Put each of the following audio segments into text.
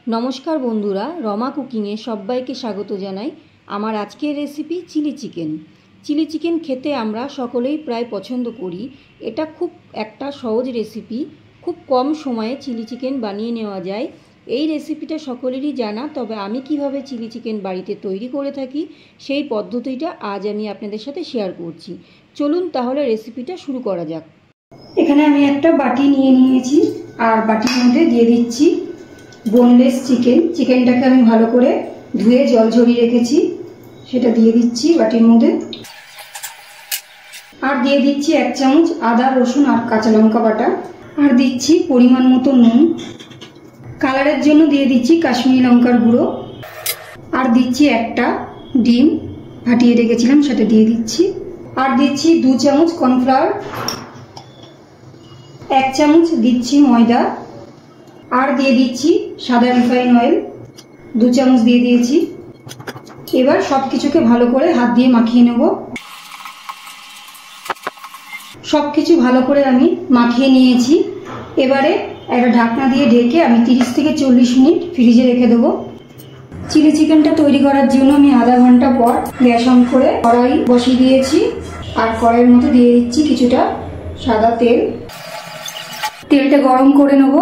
নমস্কার বন্ধুরা, রমা কুকিংয়ে সবাইকে স্বাগত জানাই। আমার আজকের recipe chilli chicken. Chilli chicken খেতে আমরা সকলেই প্রায় পছন্দ করি। এটা খুব একটা সহজ রেসিপি, খুব কম সময়ে চিলি চিকেন বানিয়ে নেওয়া যায়। এই রেসিপিটা সকলেরই জানা, তবে আমি কিভাবে চিলি চিকেন বাড়িতে তৈরি করে থাকি সেই পদ্ধতিটা আজ আমি আপনাদের সাথে শেয়ার করছি। চলুন তাহলে রেসিপিটা শুরু করা যাক। এখানে আমি একটা বাটি নিয়ে নিয়েছি আর বাটির মধ্যে দিয়ে দিচ্ছি বোনলেস চিকেনটাকে আমি ভালো করে ধুয়ে জল ঝরিয়ে রেখেছি, সেটা দিয়ে দিচ্ছি বাটির মধ্যে। আর দিয়ে দিচ্ছি 1 চামচ আদা রসুন আর কাঁচা লঙ্কা বাটা। আর দিচ্ছি পরিমাণ মতো নুন। কালারের জন্য দিয়ে দিচ্ছি কাশ্মীরি লঙ্কার গুঁড়ো। আর দিচ্ছি একটা ডিম ফাটিয়ে রেখেছিলাম, সেটা দিয়ে দিচ্ছি। আর দিচ্ছি 2 চামচ কর্নফ্লাওয়ার, 1 চামচ দিচ্ছি ময়দা। আর দিয়ে দিচ্ছি সাদা রিফাইন অয়েল, 2 চামচ দিয়ে দিয়েছি। এবার সব কিছুকে ভালো করে হাত দিয়ে মাখিয়ে নেব। সব কিছু ভালো করে আমি মাখিয়ে নিয়েছি। এবারে একটা ঢাকনা দিয়ে ঢেকে আমি 30 থেকে 40 মিনিট ফ্রিজে রেখে দেবো। চিলি চিকেনটা তৈরি করার জন্য আমি আধা ঘন্টা পর গ্যাস অন করে কড়াই বসিয়ে দিয়েছি। আর কড়াইয়ের মধ্যে দিয়ে দিচ্ছি কিছুটা সাদা তেল। তেলটা গরম করে নেব।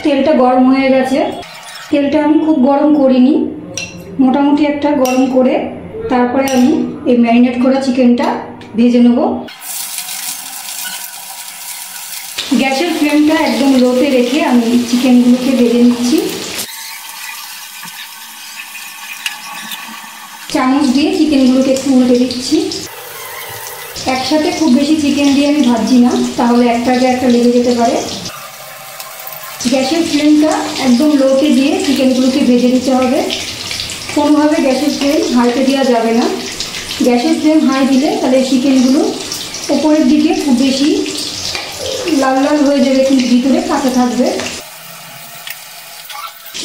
তেলটা গরম হয়ে গেছে। তেলটা আমি খুব গরম করিনি, মোটামুটি একটা গরম করে তারপরে আমি এই ম্যারিনেট করা চিকেনটা ভেজে নেব। গ্যাসের ফ্লেমটা একদম লোতে রেখে আমি চিকেনগুলোকে ভেজে নিচ্ছি। চামচ দিয়ে চিকেনগুলোকে একটু উল্টে দিচ্ছি। একসাথে খুব বেশি চিকেন দিয়ে আমি ভাজছি না, তাহলে একটাকে একটা লেগে যেতে পারে। গ্যাসের ফ্লেমটা একদম লোতে দিয়ে চিকেনগুলোকে ভেজে দিতে হবে। কোনোভাবে গ্যাসের ফ্লেম হাইতে দেওয়া যাবে না। গ্যাসের ফ্লেম হাই দিলে তাহলে চিকেনগুলো ওপরের দিকে খুব বেশি লাল লাল হয়ে যাবে, কিন্তু ভিতরে কাঁচা থাকবে।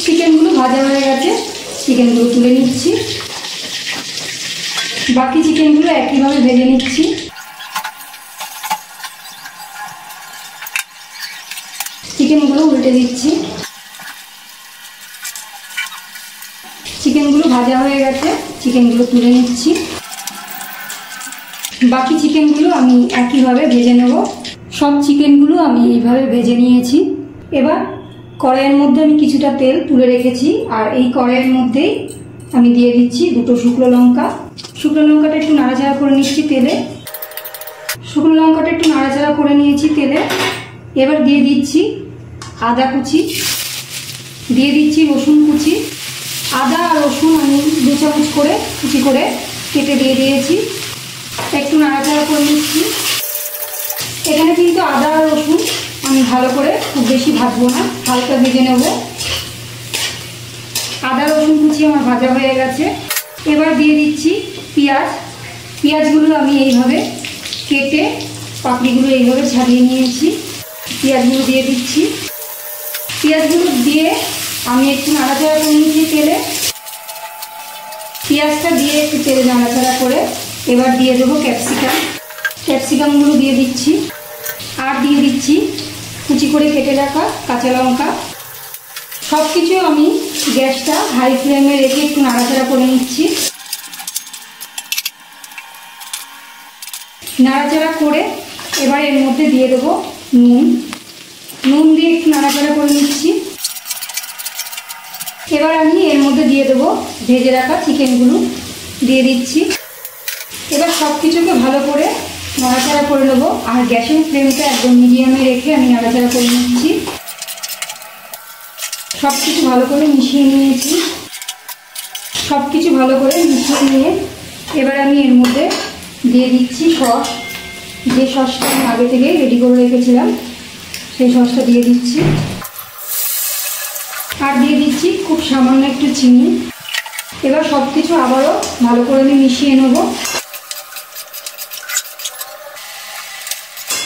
চিকেনগুলো ভাজা হয়ে গেছে, চিকেনগুলো তুলে নিচ্ছি। বাকি চিকেনগুলো একইভাবে ভেজে নিচ্ছি। চিকেনগুলো উল্টে দিচ্ছি। চিকেনগুলো ভাজা হয়ে গেছে, চিকেনগুলো তুলে নিচ্ছি। বাকি চিকেনগুলো আমি একইভাবে ভেজে নেব। সব চিকেনগুলো আমি এইভাবে ভেজে নিয়েছি। এবার কড়াইয়ের মধ্যে আমি কিছুটা তেল তুলে রেখেছি, আর এই কড়াইয়ের মধ্যেই আমি দিয়ে দিচ্ছি 2টো শুকনো লঙ্কা। শুকনো লঙ্কাটা একটু নাড়াচাড়া করে নিচ্ছি তেলে। শুকনো লঙ্কাটা একটু নাড়াচাড়া করে নিয়েছি তেলে। এবার দিয়ে দিচ্ছি আদা কুচি, দিয়ে দিচ্ছি রসুন কুচি। আদা আর রসুন আমি 2 চামচ করে কুচি করে কেটে দিয়ে দিয়েছি। একটু নাড়াচাড়া করে নিচ্ছি। এখানে কিন্তু আদা আর রসুন আমি ভালো করে খুব বেশি ভাজবো না, হালকা ভেজে নেব। আদা রসুন কুচি আমার ভাজা হয়ে গেছে। এবার দিয়ে দিচ্ছি পেঁয়াজ। পেঁয়াজগুলো আমি এইভাবে কেটে পাপড়িগুলো এইভাবে ছাড়িয়ে নিয়েছি। পেঁয়াজগুলো দিয়ে দিচ্ছি। পেঁয়াজগুলো দিয়ে আমি একটু নাড়াচাড়া করে নিচ্ছি তেলে। পেঁয়াজটা দিয়ে একটু তেলে নাড়াচাড়া করে এবার দিয়ে দেবো ক্যাপসিকামগুলো দিয়ে দিচ্ছি। আর দিয়ে দিচ্ছি কুচি করে কেটে রাখা কাঁচা লঙ্কা। সব কিছু আমি গ্যাসটা হাই ফ্লেমে রেখে একটু নাড়াচাড়া করে নিচ্ছি। নাড়াচাড়া করে এবার এর মধ্যে দিয়ে দেবো নুন দিয়ে একটু নাড়াচাড়া করে নিচ্ছি। এবার আমি এর মধ্যে দিয়ে দেবো ভেজে রাখা চিকেনগুলো দিয়ে দিচ্ছি। এবার সব কিছুকে ভালো করে নাড়াচাড়া করে নেবো। আর গ্যাসের ফ্লেমটা একদম মিডিয়ামে রেখে আমি নাড়াচাড়া করে নিচ্ছি। সব কিছু ভালো করে মিশিয়ে নিয়েছি। সব কিছু ভালো করে মিশিয়ে নিয়ে এবার আমি এর মধ্যে দিয়ে দিচ্ছি সস। যে সসটা আমি আগে থেকে রেডি করে রেখেছিলাম সেই সসটা দিয়ে দিচ্ছি। আর দিয়ে দিচ্ছি খুব সামান্য একটু চিনি। এবার সব কিছু আবারও ভালো করে আমি মিশিয়ে নেব।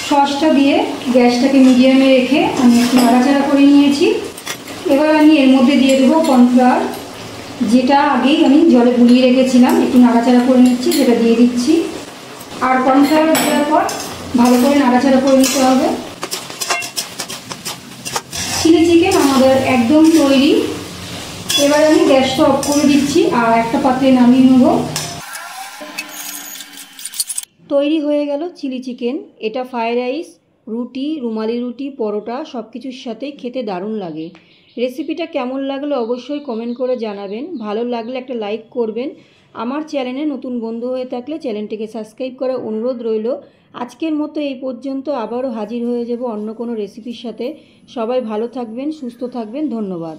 সসটা দিয়ে গ্যাসটাকে মিডিয়ামে রেখে আমি একটু নাড়াচাড়া করে নিয়েছি। এবার আমি এর মধ্যে দিয়ে দেবো কর্নফ্লাওয়ার, যেটা আগেই আমি জলে গুলিয়ে রেখেছিলাম। একটু নাড়াচাড়া করে নিচ্ছি, সেটা দিয়ে দিচ্ছি। আর কর্নফ্লাওয়ার দেওয়ার পর ভালো করে নাড়াচাড়া করে নিতে হবে। চিলি চিকেন আমাদের একদম তৈরি। এবার আমি গ্যাসটা অফ করে দিচ্ছি আর একটা পাত্রে নামিয়ে নেব। তৈরি হয়ে গেল চিলি চিকেন। এটা ফ্রাইড রাইস, রুটি, রুমালি রুটি, পরোটা সব কিছুর সাথে খেতে দারুণ লাগে। রেসিপিটা কেমন লাগলো অবশ্যই কমেন্ট করে জানাবেন। ভালো লাগলে একটা লাইক করবেন। আমার চ্যানেলে নতুন বন্ধু হয়ে থাকলে চ্যানেলটিকে সাবস্ক্রাইব করার অনুরোধ রইল। আজকের মতো এই পর্যন্ত, আবারও হাজির হয়ে যাব অন্য কোনো রেসিপির সাথে। সবাই ভালো থাকবেন, সুস্থ থাকবেন, ধন্যবাদ।